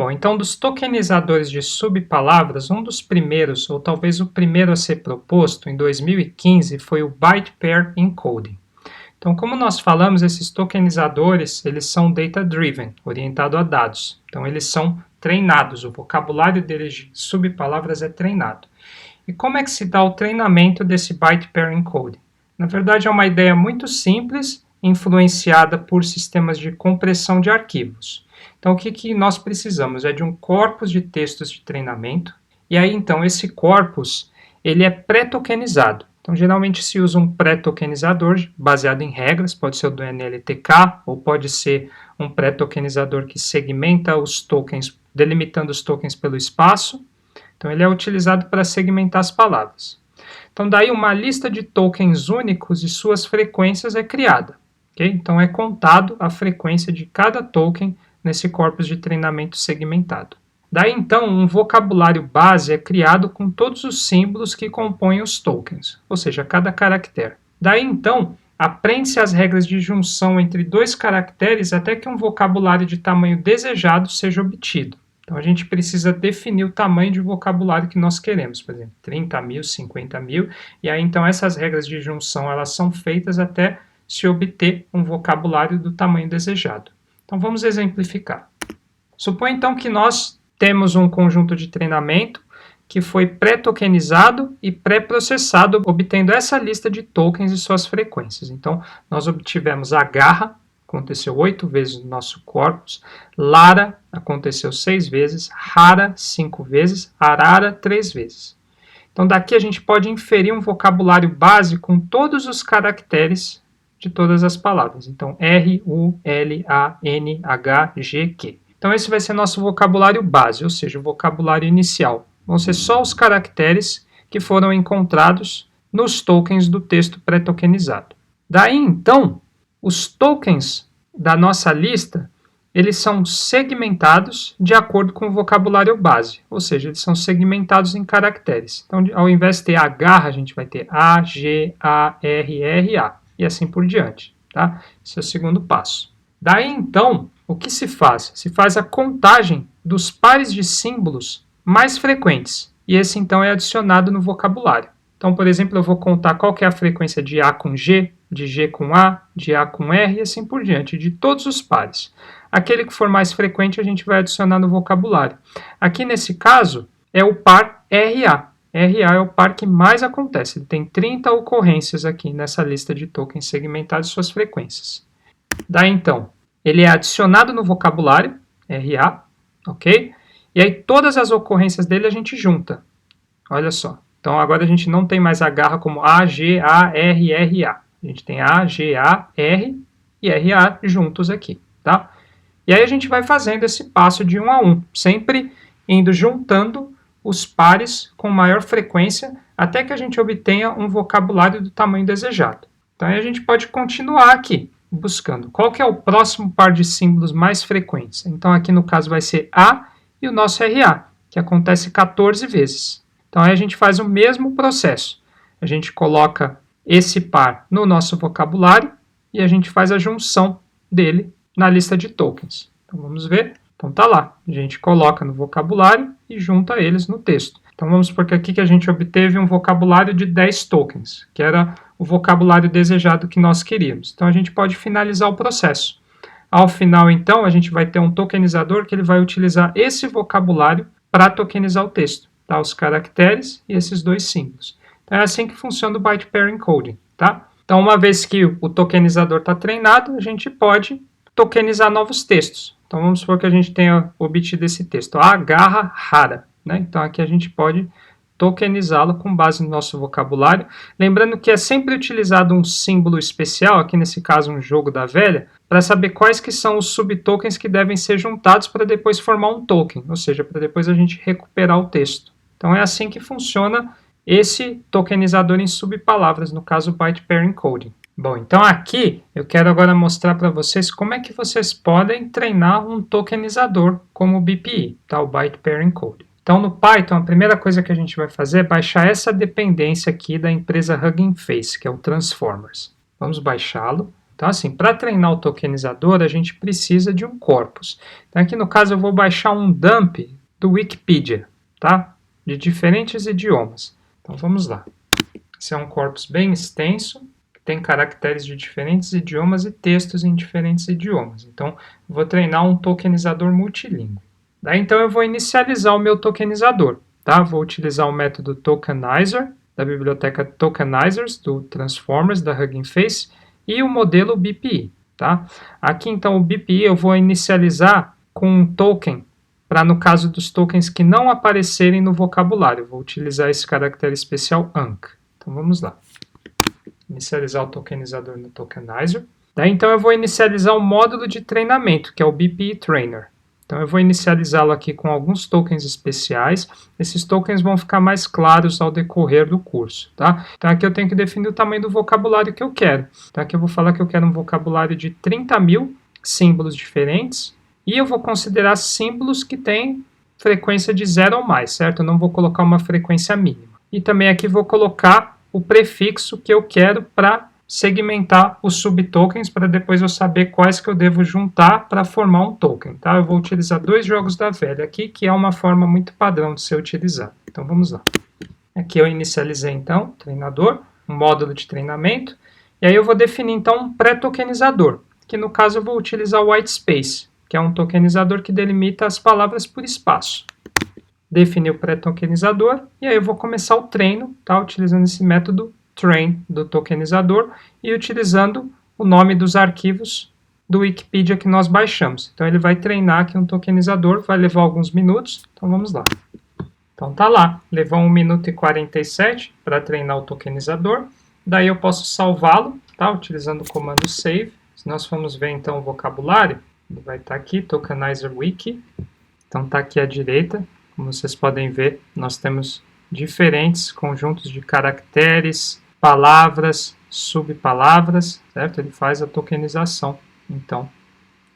Bom, então dos tokenizadores de subpalavras, um dos primeiros, ou talvez o primeiro a ser proposto em 2015 foi o Byte Pair Encoding. Então, como nós falamos, esses tokenizadores, eles são data-driven, orientado a dados. Então, eles são treinados, o vocabulário deles de subpalavras é treinado. E como é que se dá o treinamento desse Byte Pair Encoding? Na verdade, é uma ideia muito simples, influenciada por sistemas de compressão de arquivos. Então, o que nós precisamos? É de um corpus de textos de treinamento, e aí, então, esse corpus, ele é pré-tokenizado. Então, geralmente se usa um pré-tokenizador baseado em regras, pode ser o do NLTK, ou pode ser um pré-tokenizador que segmenta os tokens, delimitando os tokens pelo espaço. Então, ele é utilizado para segmentar as palavras. Então, daí uma lista de tokens únicos e suas frequências é criada. Okay? Então, é contado a frequência de cada token nesse corpus de treinamento segmentado. Daí, então, um vocabulário base é criado com todos os símbolos que compõem os tokens, ou seja, cada caractere. Daí, então, aprende-se as regras de junção entre dois caracteres até que um vocabulário de tamanho desejado seja obtido. Então, a gente precisa definir o tamanho de vocabulário que nós queremos, por exemplo, 30.000, 50.000, e aí, então, essas regras de junção elas são feitas até se obter um vocabulário do tamanho desejado. Então, vamos exemplificar. Suponha, então, que nós temos um conjunto de treinamento que foi pré-tokenizado e pré-processado, obtendo essa lista de tokens e suas frequências. Então, nós obtivemos a garra, aconteceu 8 vezes no nosso corpus, Lara aconteceu 6 vezes, Rara 5 vezes, Arara 3 vezes. Então, daqui a gente pode inferir um vocabulário base com todos os caracteres de todas as palavras. Então, R, U, L, A, N, H, G, Q. Então, esse vai ser nosso vocabulário base, ou seja, o vocabulário inicial. Vão ser só os caracteres que foram encontrados nos tokens do texto pré-tokenizado. Daí, então, os tokens da nossa lista, eles são segmentados de acordo com o vocabulário base, ou seja, eles são segmentados em caracteres. Então, ao invés de ter a garra, a gente vai ter A, G, A, R, R, A, e assim por diante. Tá? Esse é o segundo passo. Daí, então, o que se faz? Se faz a contagem dos pares de símbolos mais frequentes, e esse, então, é adicionado no vocabulário. Então, por exemplo, eu vou contar qual que é a frequência de A com G, de G com A, de A com R, e assim por diante, de todos os pares. Aquele que for mais frequente, a gente vai adicionar no vocabulário. Aqui, nesse caso, é o par RA. RA é o par que mais acontece. Ele tem 30 ocorrências aqui nessa lista de tokens segmentados e suas frequências. Daí, então, ele é adicionado no vocabulário, RA, ok? E aí todas as ocorrências dele a gente junta. Olha só. Então agora a gente não tem mais a garra como A, G, A, R, R, A. A gente tem A, G, A, R e R, A juntos aqui, tá? E aí a gente vai fazendo esse passo de 1 a 1, sempre indo juntando os pares com maior frequência até que a gente obtenha um vocabulário do tamanho desejado. Então aí a gente pode continuar aqui, buscando qual que é o próximo par de símbolos mais frequentes. Então aqui no caso vai ser A e o nosso RA, que acontece 14 vezes. Então aí a gente faz o mesmo processo. A gente coloca esse par no nosso vocabulário e a gente faz a junção dele na lista de tokens. Então vamos ver. Então tá lá. A gente coloca no vocabulário e junta eles no texto. Então vamos supor que aqui que a gente obteve um vocabulário de 10 tokens, que era o vocabulário desejado que nós queríamos. Então a gente pode finalizar o processo. Ao final, então, a gente vai ter um tokenizador que ele vai utilizar esse vocabulário para tokenizar o texto, tá? Os caracteres e esses dois símbolos. Então é assim que funciona o Byte Pair Encoding, tá? Então, uma vez que o tokenizador está treinado, a gente pode tokenizar novos textos. Então vamos supor que a gente tenha obtido esse texto, a garra rara, né? Então aqui a gente pode tokenizá-lo com base no nosso vocabulário. Lembrando que é sempre utilizado um símbolo especial, aqui nesse caso um jogo da velha, para saber quais que são os subtokens que devem ser juntados para depois formar um token, ou seja, para depois a gente recuperar o texto. Então é assim que funciona esse tokenizador em subpalavras, no caso Byte Pair Encoding. Bom, então aqui eu quero agora mostrar para vocês como é que vocês podem treinar um tokenizador como o BPE, tá? O Byte Pair Encoding. Então, no Python, a primeira coisa que a gente vai fazer é baixar essa dependência aqui da empresa Hugging Face, que é o Transformers. Vamos baixá-lo. Então, assim, para treinar o tokenizador, a gente precisa de um corpus. Então, aqui no caso, eu vou baixar um dump do Wikipedia, tá? De diferentes idiomas. Então, vamos lá. Esse é um corpus bem extenso, que tem caracteres de diferentes idiomas e textos em diferentes idiomas. Então, vou treinar um tokenizador multilíngue. Daí, então, eu vou inicializar o meu tokenizador, tá? Vou utilizar o método tokenizer, da biblioteca Tokenizers, do Transformers, da Hugging Face, e o modelo BPI, tá? Aqui, então, o BPI eu vou inicializar com um token, para no caso dos tokens que não aparecerem no vocabulário. Vou utilizar esse caractere especial UNC. Então, vamos lá. Inicializar o tokenizador no Tokenizer. Daí, então, eu vou inicializar um módulo de treinamento, que é o BPI Trainer. Então, eu vou inicializá-lo aqui com alguns tokens especiais. Esses tokens vão ficar mais claros ao decorrer do curso, tá? Então, aqui eu tenho que definir o tamanho do vocabulário que eu quero. Então, aqui eu vou falar que eu quero um vocabulário de 30.000 símbolos diferentes. E eu vou considerar símbolos que têm frequência de 0 ou mais, certo? Eu não vou colocar uma frequência mínima. E também aqui vou colocar o prefixo que eu quero para segmentar os subtokens, para depois eu saber quais que eu devo juntar para formar um token, tá? Eu vou utilizar 2 jogos da velha aqui, que é uma forma muito padrão de ser utilizada. Então vamos lá. Aqui eu inicializei então o treinador, um módulo de treinamento, e aí eu vou definir então um pré-tokenizador, que no caso eu vou utilizar o whitespace, que é um tokenizador que delimita as palavras por espaço. Defini o pré-tokenizador, e aí eu vou começar o treino, tá? Utilizando esse método train do tokenizador e utilizando o nome dos arquivos do Wikipedia que nós baixamos. Então ele vai treinar aqui um tokenizador, vai levar alguns minutos, então vamos lá. Então tá lá, levou 1 minuto e 47 para treinar o tokenizador, daí eu posso salvá-lo, tá? Utilizando o comando save. Se nós formos ver então o vocabulário, ele vai estar aqui, Tokenizer Wiki, então tá aqui à direita, como vocês podem ver, nós temos diferentes conjuntos de caracteres, palavras, subpalavras, certo? Ele faz a tokenização, então,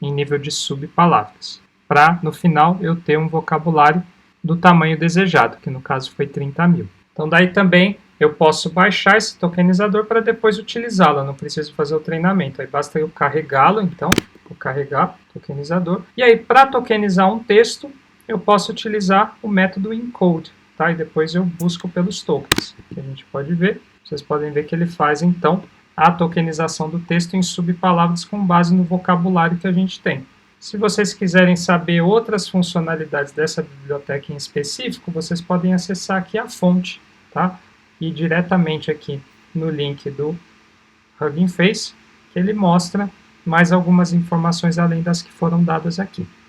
em nível de subpalavras, para, no final, eu ter um vocabulário do tamanho desejado, que no caso foi 30.000. Então, daí também eu posso baixar esse tokenizador para depois utilizá-lo, não preciso fazer o treinamento, aí basta eu carregá-lo, então, vou carregar o tokenizador, e aí, para tokenizar um texto, eu posso utilizar o método encode, tá? E depois eu busco pelos tokens, que a gente pode ver. Vocês podem ver que ele faz, então, a tokenização do texto em subpalavras com base no vocabulário que a gente tem. Se vocês quiserem saber outras funcionalidades dessa biblioteca em específico, vocês podem acessar aqui a fonte, tá? E diretamente aqui no link do Hugging Face, que ele mostra mais algumas informações além das que foram dadas aqui.